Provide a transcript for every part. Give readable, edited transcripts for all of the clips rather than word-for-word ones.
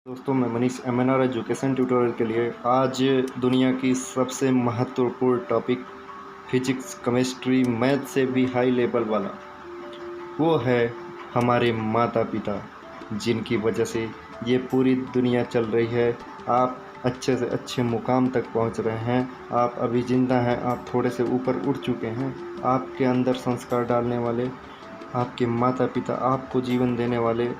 दोस्तों, मैं Manish MNR education tutorial के लिए आज दुनिया की सबसे महत्वपूर्ण टॉपिक फिजिक्स, केमिस्ट्री, मैथ से भी हाई लेवल वाला वो है हमारे माता पिता, जिनकी वजह से ये पूरी दुनिया चल रही है। आप अच्छे से अच्छे मुकाम तक पहुंच रहे हैं, आप अभी ज़िंदा हैं, आप थोड़े से ऊपर उठ चुके हैं। आपके अंदर संस्कार डालने वाले आपके माता पिता, आपको जीवन देने वाले,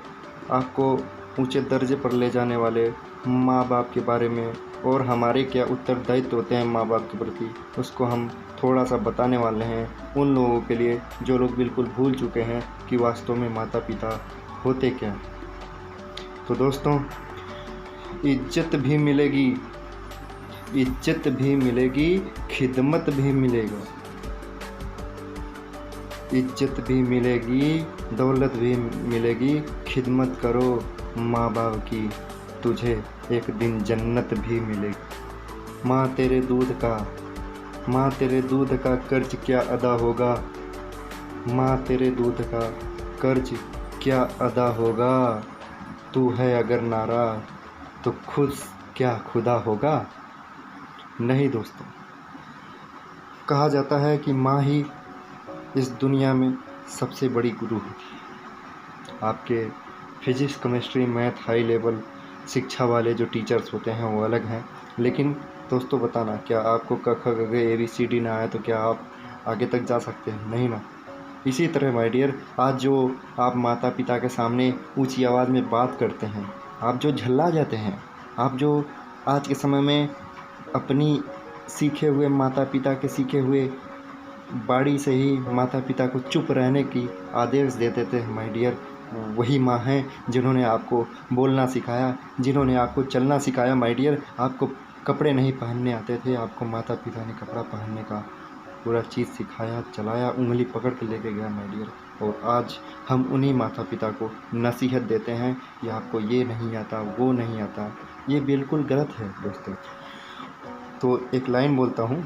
आपको ऊंचे दर्जे पर ले जाने वाले माँ बाप के बारे में और हमारे क्या उत्तरदायित्व होते हैं माँ बाप के प्रति, उसको हम थोड़ा सा बताने वाले हैं उन लोगों के लिए जो लोग बिल्कुल भूल चुके हैं कि वास्तव में माता पिता होते क्या। तो दोस्तों, इज्जत भी मिलेगी, खिदमत भी मिलेगा। इज्जत भी मिलेगी, दौलत भी मिलेगी, खिदमत करो माँ बाप की, तुझे एक दिन जन्नत भी मिलेगी। माँ तेरे दूध का कर्ज क्या अदा होगा, माँ तेरे दूध का कर्ज क्या अदा होगा। तू है अगर नाराज तो खुद क्या खुदा होगा। नहीं दोस्तों, कहा जाता है कि माँ ही इस दुनिया में सबसे बड़ी गुरु होती है। आपके physics, chemistry, math high level शिक्षा वाले जो टीचर्स होते हैं वो अलग हैं, लेकिन दोस्तों बताना, क्या आपको क ख ग घ ABCD ना आए तो क्या आप आगे तक जा सकते हैं? नहीं ना। इसी तरह माय डियर, आज जो आप माता पिता के सामने ऊंची आवाज़ में बात करते हैं, आप जो झल्ला जाते हैं, आप जो आज के समय में अपनी सीखे हुए माता पिता के सीखे हुए बाड़ी से ही माता पिता को चुप रहने की आदेश दे देते हैं माय डियर, वही माँ हैं जिन्होंने आपको बोलना सिखाया, जिन्होंने आपको चलना सिखाया माय डियर। आपको कपड़े नहीं पहनने आते थे, आपको माता पिता ने कपड़ा पहनने का पूरा चीज़ सिखाया, चलाया, उंगली पकड़ के लेके गया माय डियर। और आज हम उन्हीं माता पिता को नसीहत देते हैं कि आपको ये नहीं आता, वो नहीं आता। ये बिल्कुल गलत है दोस्तों। तो एक लाइन बोलता हूँ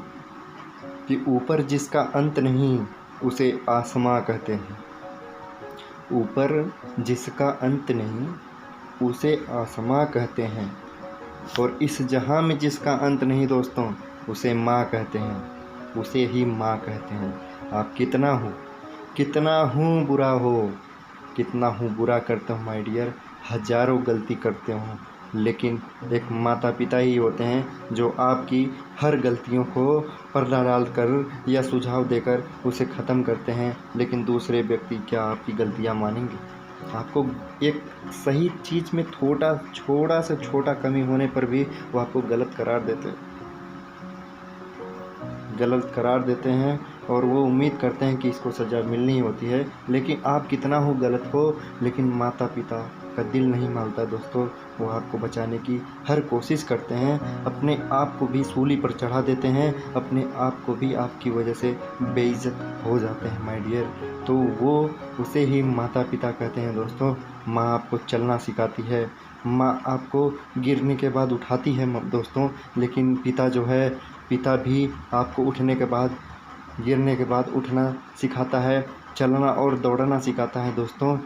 कि ऊपर जिसका अंत नहीं उसे आसमां कहते हैं, ऊपर जिसका अंत नहीं उसे आसमां कहते हैं, और इस जहां में जिसका अंत नहीं दोस्तों उसे माँ कहते हैं, उसे ही माँ कहते हैं। आप कितना हूँ बुरा करता हूँ माय डियर, हजारों गलती करते हूँ, लेकिन एक माता पिता ही होते हैं जो आपकी हर गलतियों को पर्दा डालकर या सुझाव देकर उसे ख़त्म करते हैं। लेकिन दूसरे व्यक्ति क्या आपकी गलतियाँ मानेंगे? आपको एक सही चीज़ में छोटा से छोटा कमी होने पर भी वो आपको गलत करार देते हैं और वो उम्मीद करते हैं कि इसको सज़ा मिलनी ही होती है। लेकिन आप कितना हो गलत हो, लेकिन माता पिता का दिल नहीं मानता दोस्तों। वो आपको बचाने की हर कोशिश करते हैं, अपने आप को भी सूली पर चढ़ा देते हैं, अपने आप को भी आपकी वजह से बेइज्जत हो जाते हैं माय डियर। तो वो उसे ही माता पिता कहते हैं दोस्तों। माँ आपको चलना सिखाती है, माँ आपको गिरने के बाद उठाती है दोस्तों, लेकिन पिता भी आपको गिरने के बाद उठना सिखाता है, चलना और दौड़ना सिखाता है दोस्तों।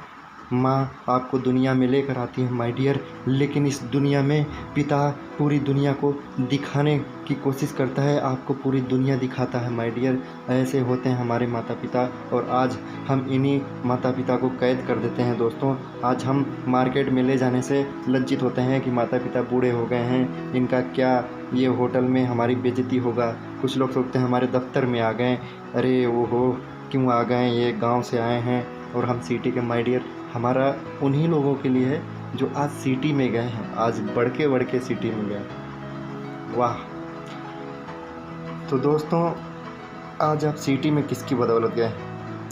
माँ आपको दुनिया में लेकर आती है माय डियर, लेकिन इस दुनिया में पिता पूरी दुनिया को दिखाने की कोशिश करता है, आपको पूरी दुनिया दिखाता है माय डियर। ऐसे होते हैं हमारे माता पिता, और आज हम इन्हीं माता पिता को कैद कर देते हैं दोस्तों। आज हम मार्केट में ले जाने से लज्जित होते हैं कि माता पिता बूढ़े हो गए हैं, इनका क्या, ये होटल में हमारी बेइज्जती होगा। कुछ लोग सोचते हैं हमारे दफ्तर में आ गए, अरे वो हो क्यों आ गए, ये गाँव से आए हैं और हम सिटी के माय डियर। हमारा उन्हीं लोगों के लिए है जो आज सिटी में गए हैं, आज बढ़ के सिटी में गए। वाह। तो दोस्तों, आज आप सिटी में किसकी बदौलत गए?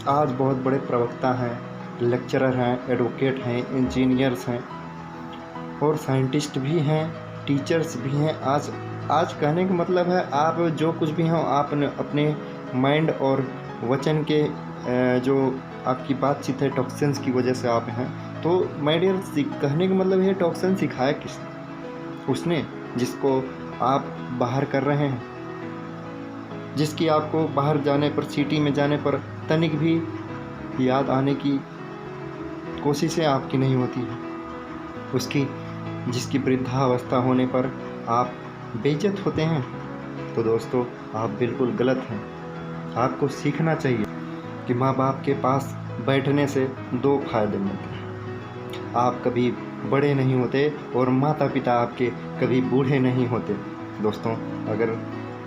आज बहुत बड़े प्रवक्ता हैं, लेक्चरर हैं, एडवोकेट हैं, इंजीनियर्स हैं और साइंटिस्ट भी हैं, टीचर्स भी हैं। आज कहने का मतलब है आप जो कुछ भी हो, आपने अपने माइंड और वचन के जो आपकी बातचीत है टॉक्सिन्स की वजह से आप हैं। तो माय डियर, कहने का मतलब है टॉक्सिन सिखाया किसने? उसने जिसको आप बाहर कर रहे हैं, जिसकी आपको बाहर जाने पर, सिटी में जाने पर तनिक भी याद आने की कोशिशें आपकी नहीं होती है, उसकी जिसकी वृद्धावस्था होने पर आप बेइज्जत होते हैं, तो दोस्तों आप बिल्कुल गलत हैं। आपको सीखना चाहिए कि माँ बाप के पास बैठने से दो फायदे मिलते हैं। आप कभी बड़े नहीं होते और माता पिता आपके कभी बूढ़े नहीं होते। दोस्तों, अगर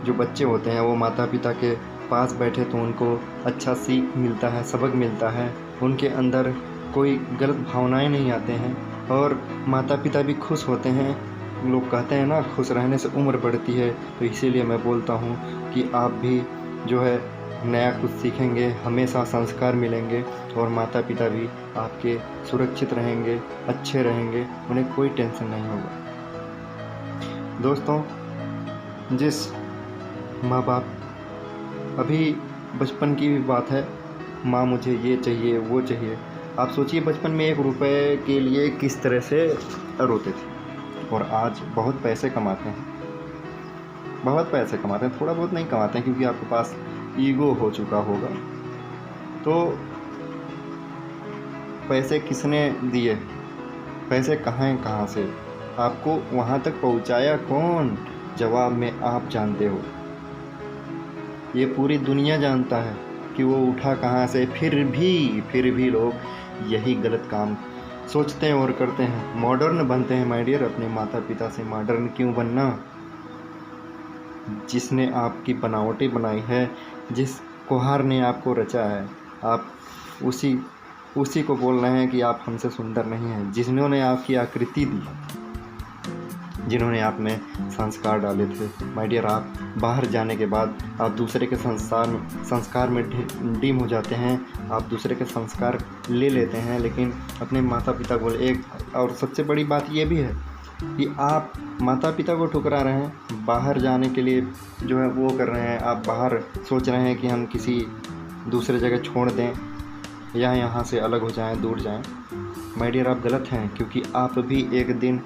जो बच्चे होते हैं वो माता पिता के पास बैठे तो उनको अच्छा सीख मिलता है, सबक मिलता है, उनके अंदर कोई गलत भावनाएं नहीं आते हैं और माता पिता भी खुश होते हैं। लोग कहते हैं ना, खुश रहने से उम्र बढ़ती है, तो इसीलिए मैं बोलता हूँ कि आप भी जो है नया कुछ सीखेंगे, हमेशा संस्कार मिलेंगे और माता पिता भी आपके सुरक्षित रहेंगे, अच्छे रहेंगे, उन्हें कोई टेंशन नहीं होगा। दोस्तों, जिस माँ बाप, अभी बचपन की भी बात है, माँ मुझे ये चाहिए वो चाहिए। आप सोचिए बचपन में 1 रुपये के लिए किस तरह से रोते थे, और आज बहुत पैसे कमाते हैं, बहुत पैसे कमाते हैं। थोड़ा बहुत नहीं कमाते हैं क्योंकि आपके पास ईगो हो चुका होगा। तो पैसे किसने दिए, पैसे कहाँ से, आपको वहाँ तक पहुँचाया कौन? जवाब में आप जानते हो। ये पूरी दुनिया जानता है कि वो उठा कहाँ से। फिर भी लोग यही गलत काम सोचते हैं और करते हैं, मॉडर्न बनते हैं। माय डियर, अपने माता पिता से मॉडर्न क्यों बनना? जिसने आपकी बनावटी बनाई है, जिस कुम्हार ने आपको रचा है, आप उसी को बोल रहे हैं कि आप हमसे सुंदर नहीं हैं। जिन्होंने आपकी आकृति दी, जिन्होंने आप में संस्कार डाले थे। माय डियर, आप बाहर जाने के बाद आप दूसरे के संस्कार में डीम हो जाते हैं, आप दूसरे के संस्कार ले लेते हैं, लेकिन अपने माता पिता को एक और सबसे बड़ी बात ये भी है कि आप माता पिता को ठुकरा रहे हैं, बाहर जाने के लिए जो है वो कर रहे हैं। आप बाहर सोच रहे हैं कि हम किसी दूसरे जगह छोड़ दें या यहाँ से अलग हो जाएं, दूर जाएं। माय डियर, आप गलत हैं, क्योंकि आप भी एक दिन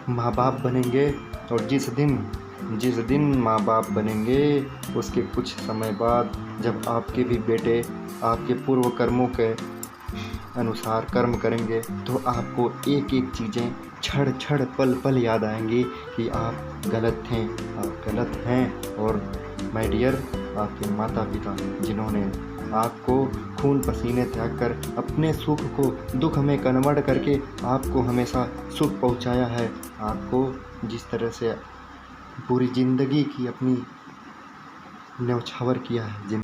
माँ बाप बनेंगे, और जिस दिन माँ बाप बनेंगे उसके कुछ समय बाद जब आपके भी बेटे आपके पूर्व कर्मों के अनुसार कर्म करेंगे, तो आपको एक एक चीज़ें क्षण पल पल याद आएंगी कि आप गलत थे, आप गलत हैं। और माय डियर, आपके माता पिता जिन्होंने आपको खून पसीने त्याग कर अपने सुख को दुख में कन्वर्ट करके आपको हमेशा सुख पहुंचाया है, आपको जिस तरह से पूरी ज़िंदगी की अपनी न्यौछावर किया है।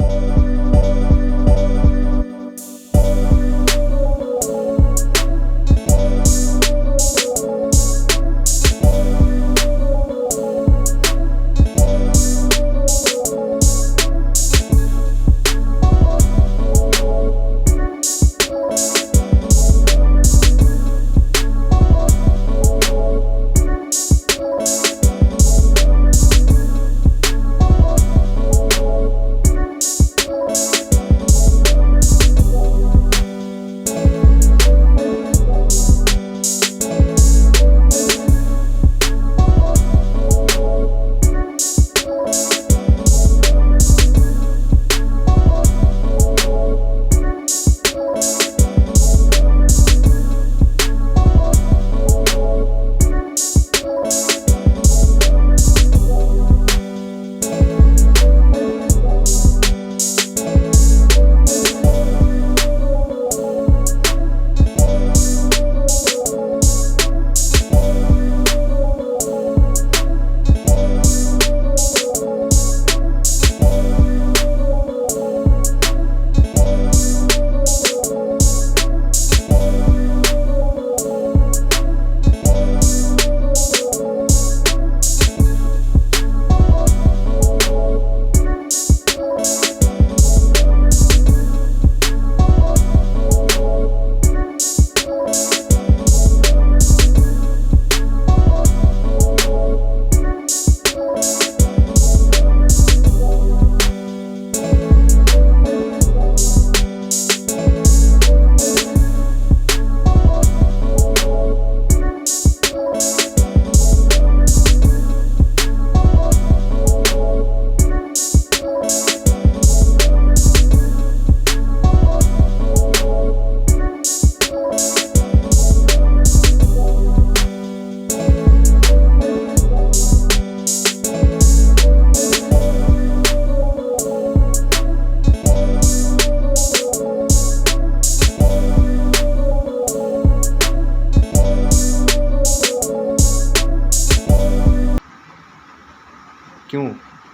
क्यों?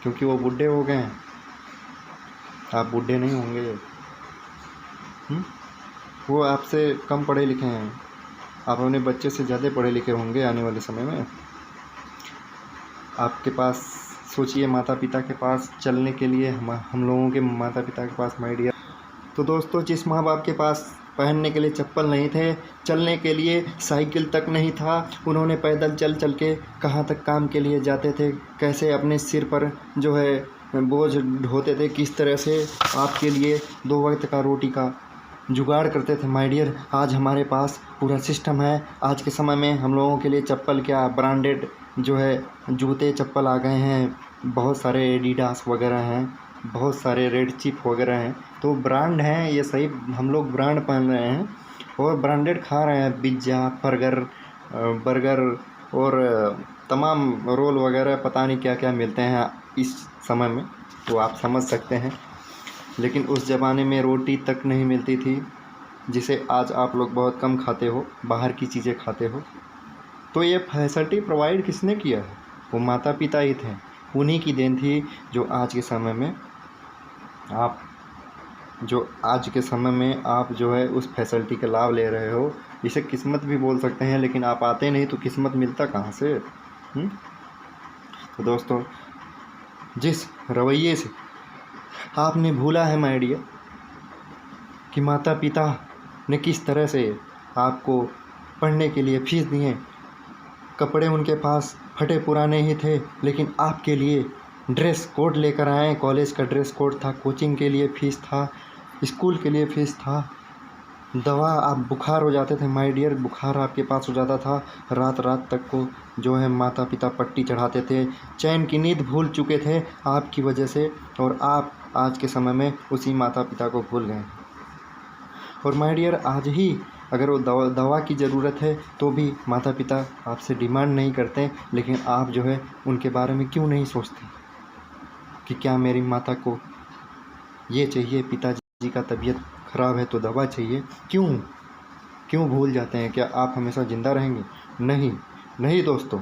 क्योंकि वो बूढ़े हो गए हैं। आप बूढ़े नहीं होंगे। वो आपसे कम पढ़े लिखे हैं। आप अपने बच्चे से ज़्यादा पढ़े लिखे होंगे आने वाले समय में। आपके पास सोचिए, माता पिता के पास चलने के लिए हम लोगों के माता पिता के पास माय डियर। तो दोस्तों, जिस माँ बाप के पास पहनने के लिए चप्पल नहीं थे, चलने के लिए साइकिल तक नहीं था, उन्होंने पैदल चल चल के कहाँ तक काम के लिए जाते थे, कैसे अपने सिर पर जो है बोझ ढोते थे, किस तरह से आपके लिए 2 वक्त का रोटी का जुगाड़ करते थे माय डियर। आज हमारे पास पूरा सिस्टम है। आज के समय में हम लोगों के लिए चप्पल क्या, ब्रांडेड जो है जूते चप्पल आ गए हैं। बहुत सारे एडिडास वगैरह हैं, बहुत सारे रेड चिप वगैरह हैं। तो ब्रांड हैं, ये सही, हम लोग ब्रांड पहन रहे हैं और ब्रांडेड खा रहे हैं। पिज्ज़ा, बर्गर और तमाम रोल वगैरह, पता नहीं क्या क्या मिलते हैं इस समय में, तो आप समझ सकते हैं। लेकिन उस ज़माने में रोटी तक नहीं मिलती थी, जिसे आज आप लोग बहुत कम खाते हो, बाहर की चीज़ें खाते हो। तो ये फैसिलिटी प्रोवाइड किसने किया है? वो माता पिता ही थे। उन्हीं की देन थी जो आज के समय में आप जो है उस फैसिलिटी का लाभ ले रहे हो। इसे किस्मत भी बोल सकते हैं, लेकिन आप आते नहीं तो किस्मत मिलता कहाँ से? तो दोस्तों, जिस रवैये से आपने भूला है माय डियर कि माता पिता ने किस तरह से आपको पढ़ने के लिए फीस दिए, कपड़े उनके पास फटे पुराने ही थे, लेकिन आपके लिए ड्रेस कोड लेकर आए। कॉलेज का ड्रेस कोड था, कोचिंग के लिए फ़ीस था, स्कूल के लिए फ़ीस था, दवा, आप बुखार हो जाते थे माय डियर, बुखार आपके पास हो जाता था, रात रात तक को जो है माता पिता पट्टी चढ़ाते थे, चैन की नींद भूल चुके थे आपकी वजह से, और आप आज के समय में उसी माता पिता को भूल गए। और माय डियर, आज ही अगर वो दवा की ज़रूरत है तो भी माता पिता आपसे डिमांड नहीं करते, लेकिन आप जो है उनके बारे में क्यों नहीं सोचते कि क्या मेरी माता को ये चाहिए, पिताजी का तबीयत ख़राब है तो दवा चाहिए? क्यों भूल जाते हैं? क्या आप हमेशा ज़िंदा रहेंगे? नहीं दोस्तों।